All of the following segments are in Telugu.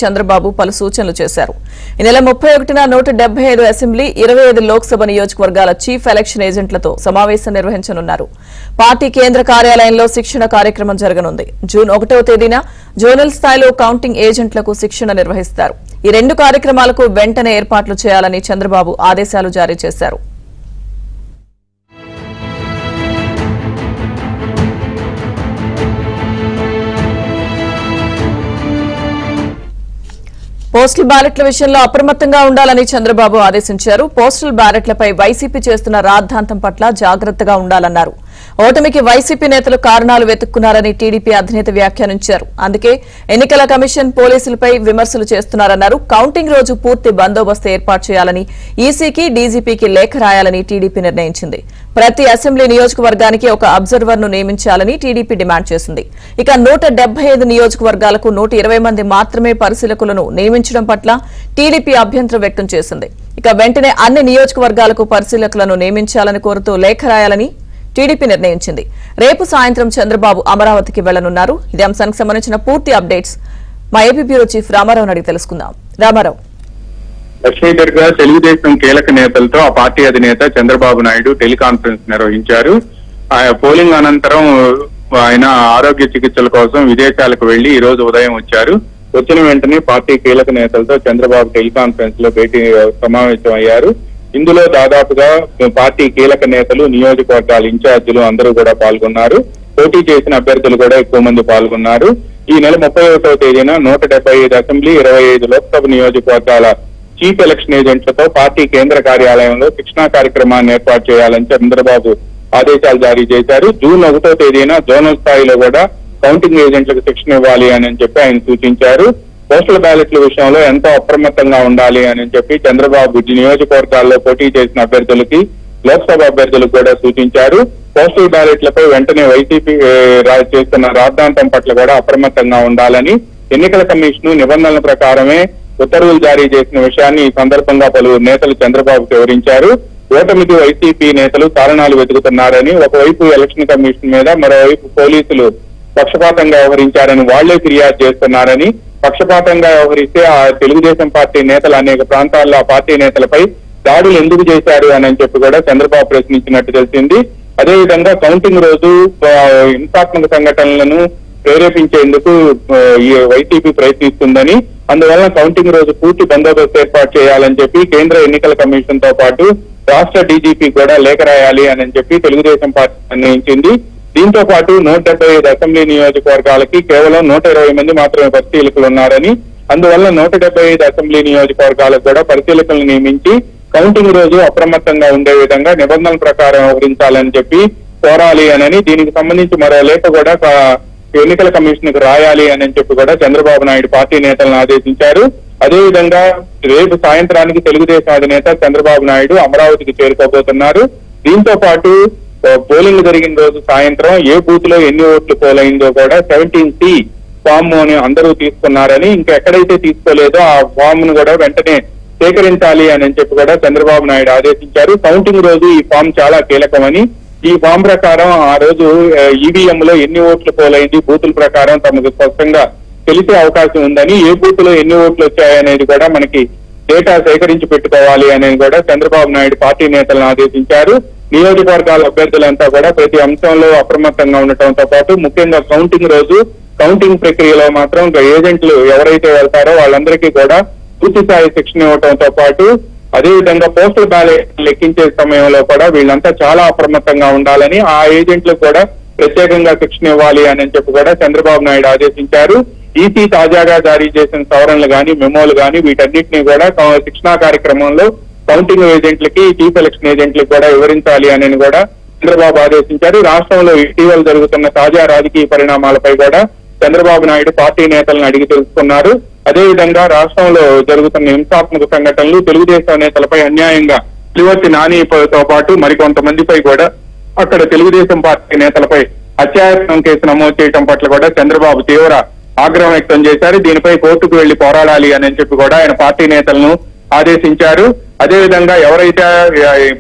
చంద్రబాబు పలు సూచనలు చేశారు. ఈ నెల 31న 175 అసెంబ్లీ 25 లోక్సభ నియోజకవర్గాల చీఫ్ ఎలక్షన్ ఏజెంట్లతో సమావేశం నిర్వహించనున్నారు. పార్టీ కేంద్ర కార్యాలయంలో శిక్షణ కార్యక్రమం జరగనుంది. జూన్ 1వ తేదీన జోనల్ స్థాయిలో కౌంటింగ్ ఏజెంట్లకు శిక్షణ నిర్వహిస్తారు. ఈ రెండు కార్యక్రమాలకు వెంటనే ఏర్పాట్లు చేయాలని చంద్రబాబు ఆదేశాలు జారీ చేశారు. పోస్టల్ బ్యాలెట్ల విషయంలో అప్రమత్తంగా ఉండాలని చంద్రబాబు ఆదేశించారు. పోస్టల్ బ్యాలెట్లపై వైసీపీ చేస్తున్న రాద్ధాంతం పట్ల జాగ్రత్తగా ఉండాలన్నారు. ఓటమికి వైసీపీ నేతలు కారణాలు వెతుక్కున్నారని టీడీపీ అధినేత వ్యాఖ్యానించారు. అందుకే ఎన్నికల కమిషన్ పోలీసులపై విమర్శలు చేస్తున్నారన్నారు. కౌంటింగ్ రోజు పూర్తి బందోబస్తు ఏర్పాటు చేయాలని ఈసీకి, డీజీపీకి లేఖ రాయాలని టీడీపీ నిర్ణయించింది. ప్రతి అసెంబ్లీ నియోజకవర్గానికి ఒక అబ్జర్వర్ ను నియమించాలని టీడీపీ డిమాండ్ చేసింది. ఇక 175 నియోజకవర్గాలకు 120 మంది మాత్రమే పరిశీలకులను నియమించడం పట్ల టీడీపీ అభ్యంతరం వ్యక్తం చేసింది. ఇక వెంటనే అన్ని నియోజకవర్గాలకు పరిశీలకులను నియమించాలని కోరుతూ లేఖ రాయాలని టీడీపీ నిర్ణయించింది. రేపు సాయంత్రం చంద్రబాబు అమరావతికి వెళ్లనున్నారు. ఇదే అంశానికి సంబంధించిన పూర్తి అప్డేట్స్ మా ఏపీ బ్యూరో చీఫ్ రామారావు అడిగి తెలుసుకుందాం. రామారావు. లక్ష్మీధర్గా తెలుగుదేశం కీలక నేతలతో ఆ పార్టీ అధినేత చంద్రబాబు నాయుడు టెలికాన్ఫరెన్స్ నిర్వహించారు. పోలింగ్ అనంతరం ఆయన ఆరోగ్య చికిత్సల కోసం విదేశాలకు వెళ్లి ఈ రోజు ఉదయం వచ్చారు. వచ్చిన వెంటనే పార్టీ కీలక నేతలతో చంద్రబాబు టెలికాన్ఫరెన్స్ లో సమావేశం అయ్యారు. ఇందులో దాదాపుగా పార్టీ కీలక నేతలు, నియోజకవర్గాల ఇన్ఛార్జీలు అందరూ కూడా పాల్గొన్నారు. పోటీ చేసిన అభ్యర్థులు కూడా ఎక్కువ మంది పాల్గొన్నారు. ఈ నెల 31వ తేదీన 175 అసెంబ్లీ, 25 లోక్సభ నియోజకవర్గాల చీఫ్ ఎలక్షన్ ఏజెంట్లతో పార్టీ కేంద్ర కార్యాలయంలో శిక్షణా కార్యక్రమాన్ని ఏర్పాటు చేయాలని చంద్రబాబు ఆదేశాలు జారీ చేశారు. జూన్ 1వ తేదీన జోనల్ స్థాయిలో కూడా కౌంటింగ్ ఏజెంట్లకు శిక్షణ ఇవ్వాలి అని చెప్పి ఆయన సూచించారు. పోస్టల్ బ్యాలెట్ల విషయంలో ఎంతో అప్రమత్తంగా ఉండాలి అని చెప్పి చంద్రబాబు నియోజకవర్గాల్లో పోటీ చేసిన అభ్యర్థులకి, లోక్సభ అభ్యర్థులకు కూడా సూచించారు. పోస్టల్ బ్యాలెట్లపై వెంటనే వైసీపీ చేస్తున్న రాద్ధాంతం పట్ల కూడా అప్రమత్తంగా ఉండాలని ఎన్నికల కమిషన్ నిబంధనల ప్రకారమే ఉత్తర్వులు జారీ చేసిన విషయాన్ని ఈ సందర్భంగా పలువురు నేతలు చంద్రబాబుకు వివరించారు. ఓటమికి వైసీపీ నేతలు కారణాలు వెతుకుతున్నారని, ఒకవైపు ఎలక్షన్ కమిషన్ మీద, మరోవైపు పోలీసులు పక్షపాతంగా వ్యవహరించారని వాళ్లే ఫిర్యాదు చేస్తున్నారని, పక్షపాతంగా వ్యవహరిస్తే ఆ తెలుగుదేశం పార్టీ నేతలు అనేక ప్రాంతాల్లో ఆ పార్టీ నేతలపై దాడులు ఎందుకు చేశారు అని చెప్పి కూడా చంద్రబాబు ప్రశ్నించినట్టు తెలిసింది. అదేవిధంగా కౌంటింగ్ రోజు హింసాత్మక సంఘటనలను ప్రేరేపించేందుకు ఈ వైసీపీ ప్రయత్నిస్తుందని, అందువల్ల కౌంటింగ్ రోజు పూర్తి బందోబస్తు ఏర్పాటు చేయాలని చెప్పి కేంద్ర ఎన్నికల కమిషన్ తో పాటు రాష్ట్ర డీజీపీ కూడా లేఖ రాయాలి అని చెప్పి తెలుగుదేశం పార్టీ నిర్ణయించింది. దీంతో పాటు 175 అసెంబ్లీ నియోజకవర్గాలకి కేవలం 120 మంది మాత్రమే పరిశీలకులు ఉన్నారని, అందువల్ల 175 అసెంబ్లీ నియోజకవర్గాలకు కూడా పరిశీలకులను నియమించి కౌంటింగ్ రోజు అప్రమత్తంగా ఉండే విధంగా నిబంధనల ప్రకారం వ్యవహరించాలని చెప్పి కోరాలి అని, దీనికి సంబంధించి మరో లేఖ కూడా ఎన్నికల కమిషన్ కు రాయాలి అని చెప్పి కూడా చంద్రబాబు నాయుడు పార్టీ నేతలను ఆదేశించారు. అదేవిధంగా రేపు సాయంత్రానికి తెలుగుదేశం అధినేత చంద్రబాబు నాయుడు అమరావతికి చేరుకోబోతున్నారు. దీంతో పాటు పోలింగ్ జరిగిన రోజు సాయంత్రం ఏ బూత్ లో ఎన్ని ఓట్లు పోలైందో కూడా 17C ఫామ్ ని అందరూ తీసుకున్నారని, ఇంకా ఎక్కడైతే తీసుకోలేదో ఆ ఫామ్ ను కూడా వెంటనే సేకరించాలి అని చెప్పి కూడా చంద్రబాబు నాయుడు ఆదేశించారు. కౌంటింగ్ రోజు ఈ ఫామ్ చాలా కీలకమని, ఈ ఫామ్ ప్రకారం ఆ రోజు ఈవీఎం లో ఎన్ని ఓట్లు పోలైంది బూతుల ప్రకారం తమకు స్పష్టంగా తెలిసే అవకాశం ఉందని, ఏ బూత్ లో ఎన్ని ఓట్లు వచ్చాయనేది కూడా మనకి డేటా సేకరించి పెట్టుకోవాలి అనేది కూడా చంద్రబాబు నాయుడు పార్టీ నేతలను ఆదేశించారు. నియోజకవర్గాల అభ్యర్థులంతా కూడా ప్రతి అంశంలో అప్రమత్తంగా ఉండటంతో పాటు ముఖ్యంగా కౌంటింగ్ రోజు కౌంటింగ్ ప్రక్రియలో మాత్రం ఏజెంట్లు ఎవరైతే వెళ్తారో వాళ్ళందరికీ కూడా పూర్తి స్థాయి శిక్షణ ఇవ్వడంతో పాటు అదేవిధంగా పోస్టల్ బ్యాలెట్ లెక్కించే సమయంలో కూడా వీళ్ళంతా చాలా అప్రమత్తంగా ఉండాలని, ఆ ఏజెంట్లకు కూడా ప్రత్యేకంగా శిక్షణ ఇవ్వాలి అని చెప్పి కూడా చంద్రబాబు నాయుడు ఆదేశించారు. ఈసీ తాజాగా జారీ చేసిన సవరణలు గాని, మెమోలు గాని వీటన్నిటిని కూడా శిక్షణా కార్యక్రమంలో కౌంటింగ్ ఏజెంట్లకి, చీఫ్ ఎలక్షన్ ఏజెంట్లకి కూడా వివరించాలి అని కూడా చంద్రబాబు ఆదేశించారు. రాష్ట్రంలో ఇటీవల జరుగుతున్న తాజా రాజకీయ పరిణామాలపై కూడా చంద్రబాబు నాయుడు పార్టీ నేతలను అడిగి తెలుసుకున్నారు. అదేవిధంగా రాష్ట్రంలో జరుగుతున్న హింసాత్మక సంఘటనలు, తెలుగుదేశం నేతలపై అన్యాయంగా శ్రీవర్తి నానితో పాటు మరికొంతమందిపై కూడా అక్కడ తెలుగుదేశం పార్టీ నేతలపై హత్యాయత్నం కేసు నమోదు చేయడం పట్ల కూడా చంద్రబాబు తీవ్ర ఆగ్రహం వ్యక్తం చేశారు. దీనిపై కోర్టుకు వెళ్లి పోరాడాలి అని చెప్పి కూడా ఆయన పార్టీ నేతలను ఆదేశించారు. అదేవిధంగా ఎవరైతే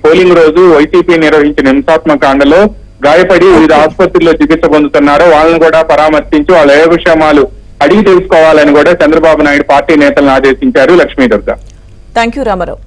పోలింగ్ రోజు వైసీపీ నిర్వహించిన హింసాత్మక కాండలో గాయపడి వివిధ ఆసుపత్రుల్లో చికిత్స పొందుతున్నారో వాళ్ళని కూడా పరామర్శించి వాళ్ళ యోగక్షేమాలు అడిగి తెలుసుకోవాలని కూడా చంద్రబాబు నాయుడు పార్టీ నేతలను ఆదేశించారు. లక్ష్మీ దుర్గా. Thank you Ramarao.